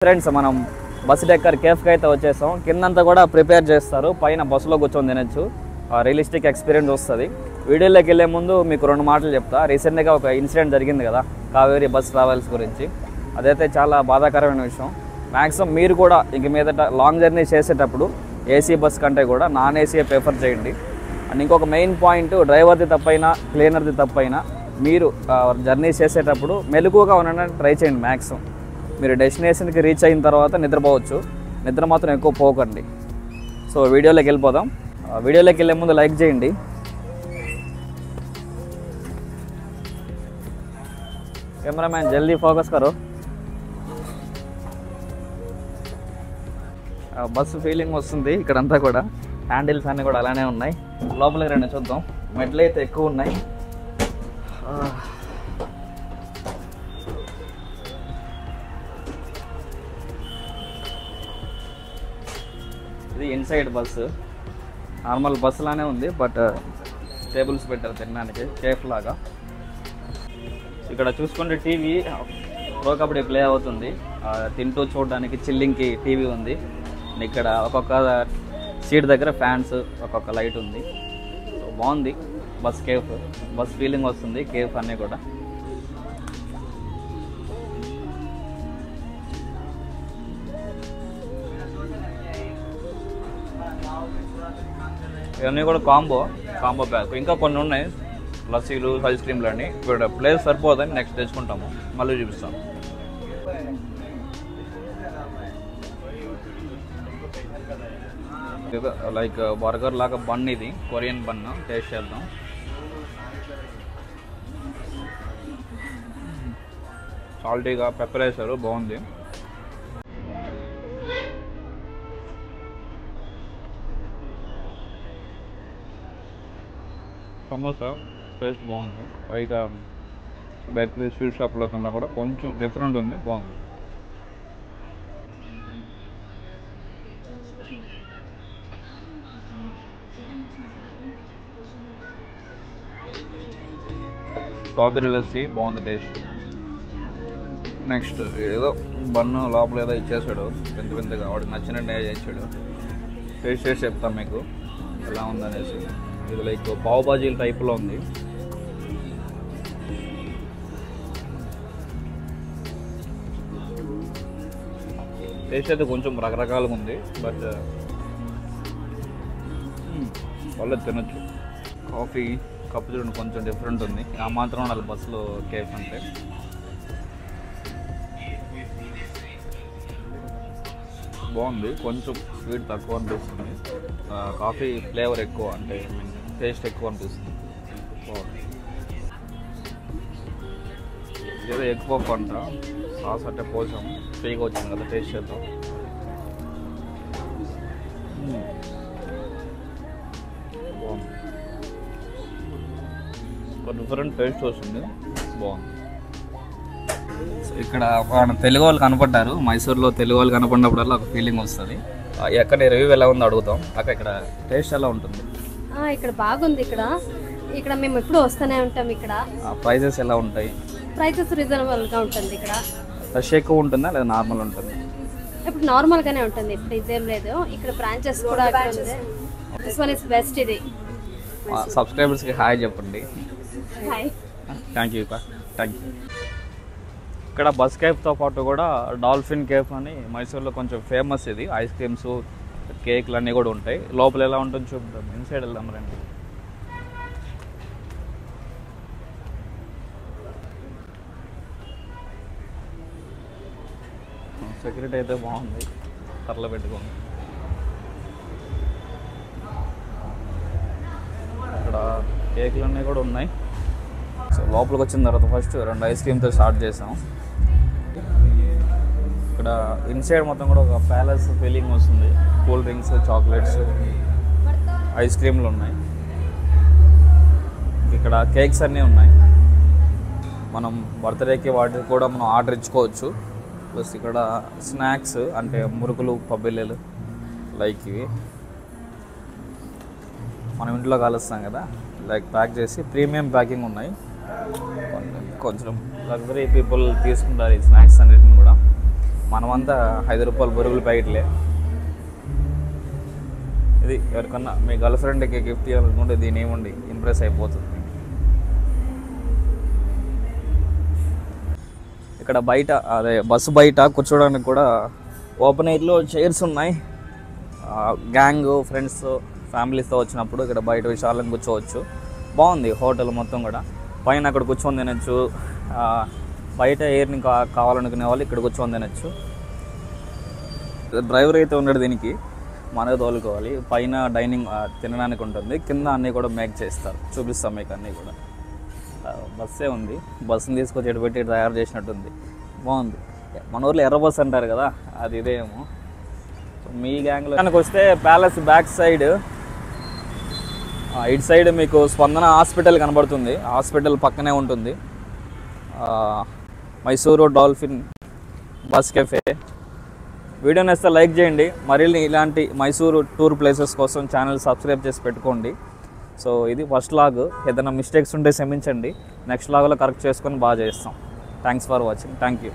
Friends మనం bus decker కేఫ్కి అయితే వచ్చేసాం. కిందంతా కూడా ప్రిపేర్ చేస్తారు, పైన బస్సులో కూర్చొని తినచ్చు. రియలిస్టిక్ ఎక్స్పీరియన్స్ వస్తుంది. వీడియోలోకి వెళ్ళే ముందు మీకు రెండు మాటలు చెప్తా. రీసెంట్గా ఒక ఇన్సిడెంట్ జరిగింది కదా కావేరీ బస్ ట్రావెల్స్ గురించి. అదైతే చాలా బాధాకరమైన విషయం. మ్యాక్సిమం మీరు కూడా ఇంక మీదట లాంగ్ జర్నీ చేసేటప్పుడు ఏసీ బస్ కంటే కూడా నాన్ ఏసీ ప్రిఫర్ చేయండి. అండ్ ఇంకొక మెయిన్ పాయింట్, డ్రైవర్ది తప్పైనా క్లీనర్ది తప్పైనా మీరు జర్నీ చేసేటప్పుడు మెలకువగా ఉండడానికి ట్రై చేయండి. మ్యాక్సిమం మీరు డెస్టినేషన్కి రీచ్ అయిన తర్వాత నిద్రపోవచ్చు, నిద్ర మాత్రం ఎక్కువ పోకండి. సో వీడియోలోకి వెళ్ళిపోదాం. వీడియోలోకి వెళ్ళే ముందు లైక్ చేయండి. కెమెరామ్యాన్ జల్దీ ఫోకస్ కరో. బస్సు ఫీలింగ్ వస్తుంది. ఇక్కడంతా కూడా హ్యాండిల్స్ అన్నీ కూడా అలానే ఉన్నాయి. లోపలికి రండి చూద్దాం. మెట్లు అయితే ఎక్కువ ఉన్నాయి. ఇది ఇన్సైడ్ బస్సు. నార్మల్ బస్సు లానే ఉంది, బట్ టేబుల్స్ పెట్టారు తినడానికి, కేఫ్ లాగా. ఇక్కడ చూసుకుంటే టీవీ ప్రో కబడ్డీ ప్లే అవుతుంది. తింటూ చూడడానికి చిల్లింగ్కి టీవీ ఉంది. ఇక్కడ ఒక్కొక్క సీట్ దగ్గర ఫ్యాన్స్, ఒక్కొక్క లైట్ ఉంది. బాగుంది బస్ కేఫ్. బస్ ఫీలింగ్ వస్తుంది కేఫ్ అన్నీ కూడా. ఇవన్నీ కూడా కాంబో ప్యాక్. ఇంకా కొన్ని ఉన్నాయి, లస్సీలు, ఐస్ క్రీమ్లు అన్నీ. ఇప్పుడు ప్లేస్ సరిపోదని నెక్స్ట్ తెచ్చుకుంటాము, మళ్ళీ చూపిస్తాం. లైక్ బర్గర్ లాగా బన్, ఇది కొరియన్ బన్. టేస్ట్ చేద్దాం. సాల్టీగా పెప్పర్ వేసారు, బాగుంది. సమోసా టేస్ట్ బాగుంది. బయట బేకరీ స్వీట్ షాప్లో కన్నా కూడా కొంచెం డిఫరెంట్ ఉంది, బాగుంది. స్ట్రాబెర్రీ లస్సీ బాగుంది టేస్ట్. నెక్స్ట్ ఏదో బన్ను లోపల ఏదో ఇచ్చేసాడు పెద్దగా, వాడికి నచ్చినట్టు చేసాడు. టేస్ట్ చేసి చెప్తాం మీకు ఎలా ఉందనేసి. ఇది లైక్ పావ్ బాజీల టైప్లో ఉంది. టేస్ట్ అయితే కొంచెం రకరకాలుగా ఉంది, బట్ వాళ్ళే తినచ్చు. కాఫీ కప్పు చూడండి కొంచెం డిఫరెంట్ ఉంది. ఆ మాత్రం ఉండాలి బస్సులో కేఫ్ అంటే. బాగుంది, కొంచెం స్వీట్ తక్కువ అనిపిస్తుంది. కాఫీ ఫ్లేవర్ ఎక్కువ, అంటే టేస్ట్ ఎక్కువ అనిపిస్తుంది. బాగుంది. ఏదో ఎగ్ పఫ్ అంట, సాస్ అంటే పోసాం, ఫ్రీగా వచ్చింది కదా, టేస్ట్ చేద్దాం. బాగుంది, ఒక డిఫరెంట్ టేస్ట్ వస్తుంది, బాగుంది. ఇక్కడ తెలుగు వాళ్ళు కనపడ్డారు. మైసూర్లో తెలుగు వాళ్ళు కనపడినప్పుడల్లా ఒక ఫీలింగ్ వస్తుంది. ఎక్కడ రివ్యూ ఎలా ఉందో అడుగుతాం. అక్కడ ఇక్కడ టేస్ట్ ఎలా ఉంటుంది? ఇక్కడ బాగుంది. ఇక్కడ మేము ఎప్పుడు వస్తూనే ఉంటాం. ఇక్కడ ప్రైజెస్ ఎలా ఉంటాయి? ప్రైజెస్ రీజనబుల్గా ఉంటుంది. ఇక్కడ రష్ ఎక్కువ ఉంటుందా లేదా నార్మల్ ఉంటుంది? ఇప్పుడు నార్మల్గానే ఉంటుంది, ఇప్పుడు ఇదేం లేదు. ఇక్కడ బ్రాంచెస్ కూడా దిస్ వన్ ఇస్ బెస్ట్. ఇది సబ్స్క్రైబర్స్కి హాయ్ చెప్పండి. Hi, thank you. ఇక్కడ బస్ కేఫ్తో పాటు కూడా డాల్ఫిన్ కేఫ్ అని మైసూర్లో కొంచెం ఫేమస్. ఇది ఐస్ క్రీమ్స్, కేక్లు అన్నీ కూడా ఉంటాయి. లోపల ఎలా ఉంటుంది చూద్దాం. ఇన్సైడ్ వెళ్దాం రండి. సెక్యూరిటీ అయితే బాగుంది, కర్రలో పెట్టుకోండి. ఇక్కడ కేక్లు అన్నీ కూడా ఉన్నాయి. సో లోపలికి వచ్చిన తర్వాత ఫస్ట్ 2 ఐస్ క్రీమ్తో స్టార్ట్ చేసాం. ఇక్కడ ఇన్సైడ్ మొత్తం కూడా ఒక ప్యాలెస్ ఫీలింగ్ వస్తుంది. కూల్ డ్రింక్స్, చాక్లెట్స్, ఐస్ క్రీమ్లు ఉన్నాయి. ఇక్కడ కేక్స్ అన్నీ ఉన్నాయి. మనం బర్త్డేకి వాటికి కూడా మనం ఆర్డర్ ఇచ్చుకోవచ్చు. ప్లస్ ఇక్కడ స్నాక్స్ అంటే మురుకులు, పబ్బిల్లలు లైక్ ఇవి మనం ఇంట్లో కలుస్తాం కదా, లైక్ ప్యాక్ చేసి ప్రీమియం ప్యాకింగ్ ఉన్నాయి. కొంచెం లగ్జరీ పీపుల్ తీసుకుంటారు ఈ స్నాక్స్ అన్నిటిని కూడా. మనమంతా ₹5 బొరుగులు ప్యాకెట్లే. ఇది ఎవరికన్నా మీ గర్ల్ ఫ్రెండ్కి గిఫ్ట్ ఇవ్వాలనుకుంటే దీని ఏముండి ఇంప్రెస్ అయిపోతుంది. ఇక్కడ బయట అదే బస్సు బయట కూర్చోడానికి కూడా ఓపెన్ ఎయిర్లో చైర్స్ ఉన్నాయి. గ్యాంగ్ ఫ్రెండ్స్ ఫ్యామిలీస్తో వచ్చినప్పుడు ఇక్కడ బయట విశాలంగా కూర్చోవచ్చు. బాగుంది హోటల్ మొత్తం కూడా. పైన అక్కడ కూర్చొని తినచ్చు. బయట ఎయిర్ని కావాలనుకునే వాళ్ళు ఇక్కడ కూర్చొని తినచ్చు. డ్రైవర్ అయితే ఉన్నాడు, దీనికి మనకు తోలుకోవాలి. పైన డైనింగ్ తినడానికి ఉంటుంది, కింద అన్నీ కూడా మేక్ చేస్తారు. చూపిస్తాం మీకు అన్నీ కూడా. బస్సే ఉంది, బస్సుని తీసుకొచ్చి ఎటు పెట్టి తయారు చేసినట్టుంది. బాగుంది. మన ఊర్లో ఎర్ర బస్సు అంటారు కదా, అది ఇదేమో. మీ గ్యాంగ్లో కనుక వస్తే ప్యాలెస్ బ్యాక్ సైడ్ ఇటు సైడ్ మీకు స్పందన హాస్పిటల్ కనబడుతుంది. హాస్పిటల్ పక్కనే ఉంటుంది Mysuru dolphin bus cafe. Video నచ్చితే లైక్ చేయండి. మరిన్ని ఇలాంటి మైసూరు టూర్ ప్లేసెస్ కోసం ఛానల్ సబ్స్క్రైబ్ చేసి పెట్టుకోండి. సో ఇది ఫస్ట్ లాగ్. ఏదైనా మిస్టేక్స్ ఉంటే క్షమించండి. నెక్స్ట్ లాగ్లో కరెక్ట్ చేసుకొని బాగా చేస్తాం. Thanks for watching. Thank you.